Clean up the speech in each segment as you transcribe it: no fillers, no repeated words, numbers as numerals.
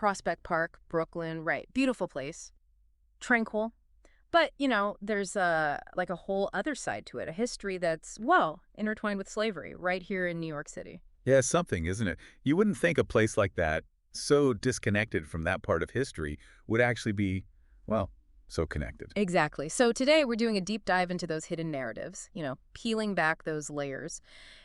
Prospect Park, Brooklyn, right. Beautiful place. Tranquil. But, there's like a whole other side to it, a history that's, well, intertwined with slavery right here in New York City. Yeah, something, isn't it? You wouldn't think a place like that, so disconnected from that part of history, would actually be, well, so connected. Exactly. So today we're doing a deep dive into those hidden narratives, peeling back those layers.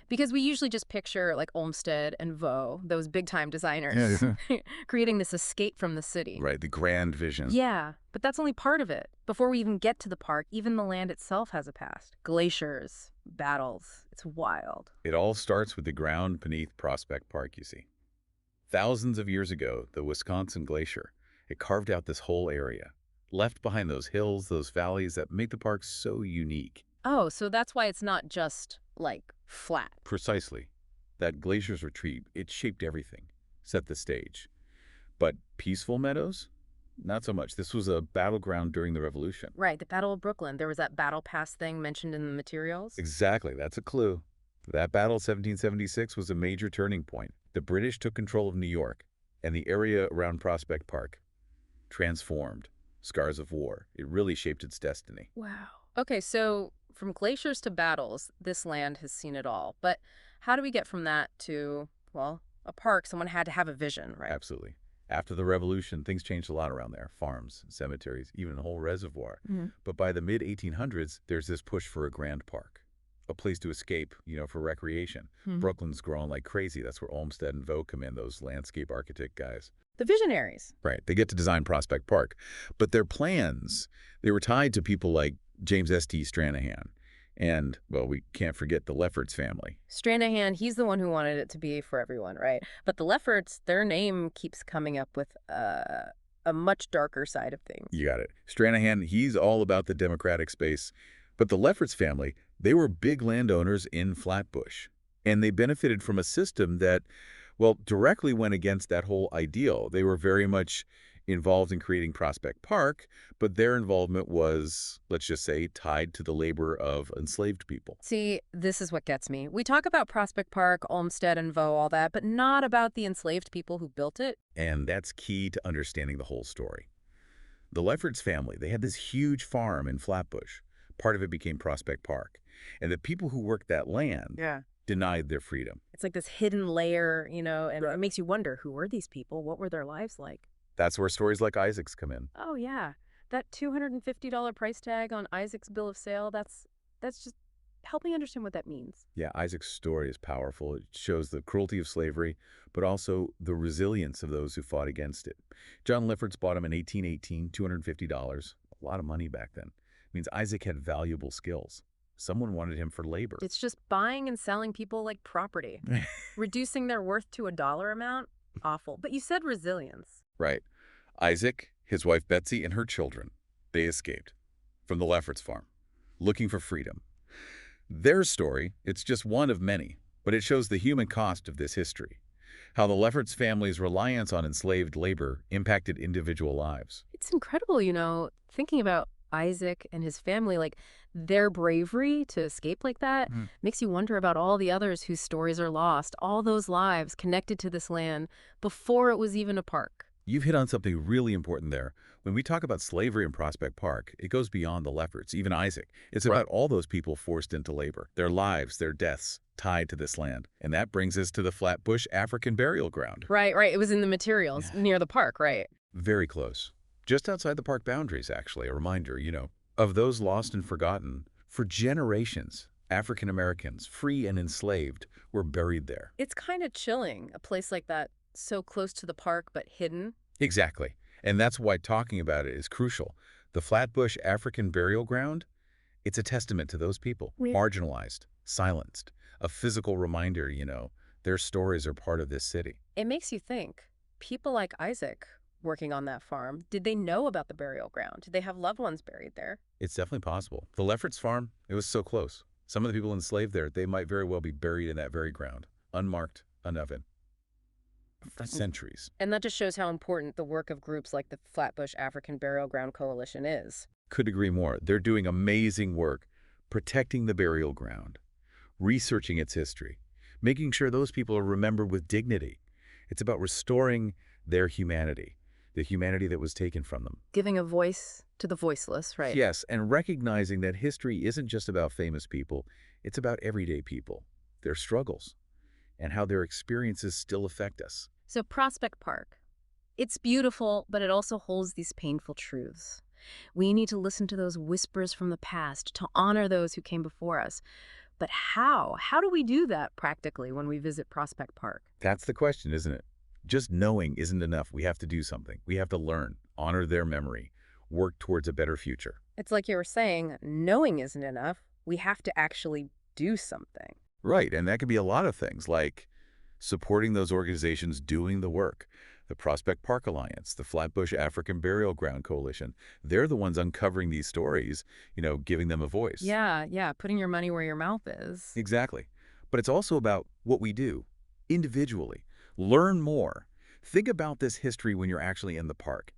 Because we usually just picture like Olmsted and Vaux, those big time designers, Yeah. creating this escape from the city. Right, the grand vision. Yeah, but that's only part of it. Before we even get to the park, even the land itself has a past. Glaciers, battles. It's wild. It all starts with the ground beneath Prospect Park, you see. Thousands of years ago, the Wisconsin Glacier, it carved out this whole area, left behind those hills, those valleys that make the park so unique. Oh, so that's why it's not just, like, flat. Precisely. That glacier's retreat, it shaped everything, set the stage. But peaceful meadows? Not so much. This was a battleground during the Revolution. Right, the Battle of Brooklyn. There was that battle pass thing mentioned in the materials. Exactly, that's a clue. That battle, 1776, was a major turning point. The British took control of New York, and the area around Prospect Park transformed. Scars of war. It really shaped its destiny. Wow. Okay, so from glaciers to battles, this land has seen it all. But how do we get from that to, well, a park? Someone had to have a vision, right? Absolutely. After the Revolution, things changed a lot around there. Farms, cemeteries, even a whole reservoir. Mhm. But by the mid-1800s, there's this push for a grand park. A place to escape, for recreation. Mhm. Brooklyn's growing like crazy. That's where Olmsted and Vaux come in, those landscape architect guys. The visionaries. Right. They get to design Prospect Park. But their plans, they were tied to people like James S.T. Stranahan. And, well, we can't forget the Lefferts family. Stranahan, he's the one who wanted it to be for everyone, right? But the Lefferts, their name keeps coming up with a much darker side of things. You got it. Stranahan, he's all about the democratic space. But the Lefferts family, they were big landowners in Flatbush. And they benefited from a system that, well, directly went against that whole ideal. They were very much involved in creating Prospect Park, but their involvement was, let's just say, tied to the labor of enslaved people. See, this is what gets me. We talk about Prospect Park, Olmsted and Vaux, all that, but not about the enslaved people who built it. And that's key to understanding the whole story. The Lefferts family, they had this huge farm in Flatbush. Part of it became Prospect Park. And the people who worked that land denied their freedom. It's like this hidden layer, and it makes you wonder, who were these people? What were their lives like? That's where stories like Isaac's come in. Oh, yeah. That $250 price tag on Isaac's bill of sale, that's just help me understand what that means. Yeah, Isaac's story is powerful. It shows the cruelty of slavery, but also the resilience of those who fought against it. John Lefferts bought him in 1818, $250. A lot of money back then. It means Isaac had valuable skills. Someone wanted him for labor. It's just buying and selling people like property. Reducing their worth to a dollar amount? Awful. But you said resilience. Right. Isaac, his wife Betsy, and her children, they escaped from the Lefferts farm, looking for freedom. Their story, it's just one of many, but it shows the human cost of this history, how the Lefferts family's reliance on enslaved labor impacted individual lives. It's incredible, thinking about Isaac and his family, like their bravery to escape like that makes you wonder about all the others whose stories are lost, all those lives connected to this land before it was even a park. You've hit on something really important there. When we talk about slavery in Prospect Park, it goes beyond the Lefferts, even Isaac. It's about all those people forced into labor, their lives, their deaths tied to this land. And that brings us to the Flatbush African Burial Ground. Right. It was in the materials near the park, right? Very close. Just outside the park boundaries, actually. A reminder, of those lost and forgotten. For generations, African Americans, free and enslaved, were buried there. It's kind of chilling, a place like that, so close to the park but hidden. Exactly. And that's why talking about it is crucial. The Flatbush African Burial Ground, it's a testament to those people, marginalized, silenced, a physical reminder, their stories are part of this city. It makes you think, people like Isaac working on that farm, did they know about the burial ground? Did they have loved ones buried there? It's definitely possible. The Lefferts farm, it was so close. Some of the people enslaved there, they might very well be buried in that very ground, unmarked, unovened. For centuries. And that just shows how important the work of groups like the Flatbush African Burial Ground Coalition is. Could agree more. They're doing amazing work protecting the burial ground, researching its history, making sure those people are remembered with dignity. It's about restoring their humanity, the humanity that was taken from them. Giving a voice to the voiceless, right? Yes, and recognizing that history isn't just about famous people, it's about everyday people, their struggles, and how their experiences still affect us. So Prospect Park, it's beautiful, but it also holds these painful truths. We need to listen to those whispers from the past, to honor those who came before us. But how? How do we do that practically when we visit Prospect Park? That's the question, isn't it? Just knowing isn't enough. We have to do something. We have to learn, honor their memory, work towards a better future. It's like you were saying, knowing isn't enough. We have to actually do something. Right, and that could be a lot of things, like supporting those organizations doing the work. The Prospect Park Alliance, the Flatbush African Burial Ground Coalition, they're the ones uncovering these stories, giving them a voice. Yeah, yeah, putting your money where your mouth is. Exactly. But it's also about what we do, individually. Learn more. Think about this history when you're actually in the park.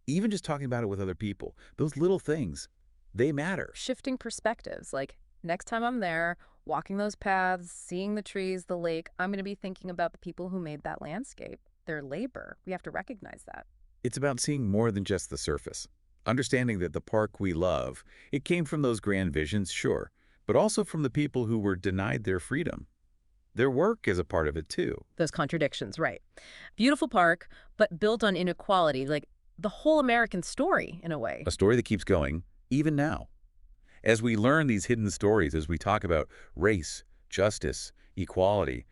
Even just talking about it with other people, those little things, they matter. Shifting perspectives, like next time I'm there, walking those paths, seeing the trees, the lake, I'm going to be thinking about the people who made that landscape, their labor. We have to recognize that. It's about seeing more than just the surface. Understanding that the park we love, it came from those grand visions, sure, but also from the people who were denied their freedom. Their work is a part of it, too. Those contradictions, right. Beautiful park, but built on inequality, like the whole American story, in a way. A story that keeps going, even now. As we learn these hidden stories, as we talk about race, justice, equality,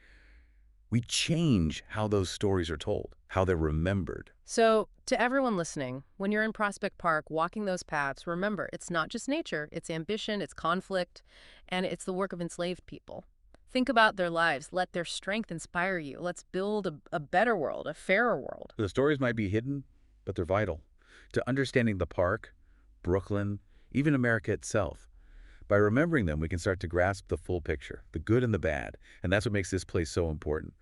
we change how those stories are told, how they're remembered. So, to everyone listening, when you're in Prospect Park walking those paths, remember, it's not just nature, it's ambition, it's conflict, and it's the work of enslaved people. Think about their lives. Let their strength inspire you. Let's build a better world, a fairer world. The stories might be hidden, but they're vital to understanding the park, Brooklyn, even America itself. By remembering them, we can start to grasp the full picture, the good and the bad, and that's what makes this place so important.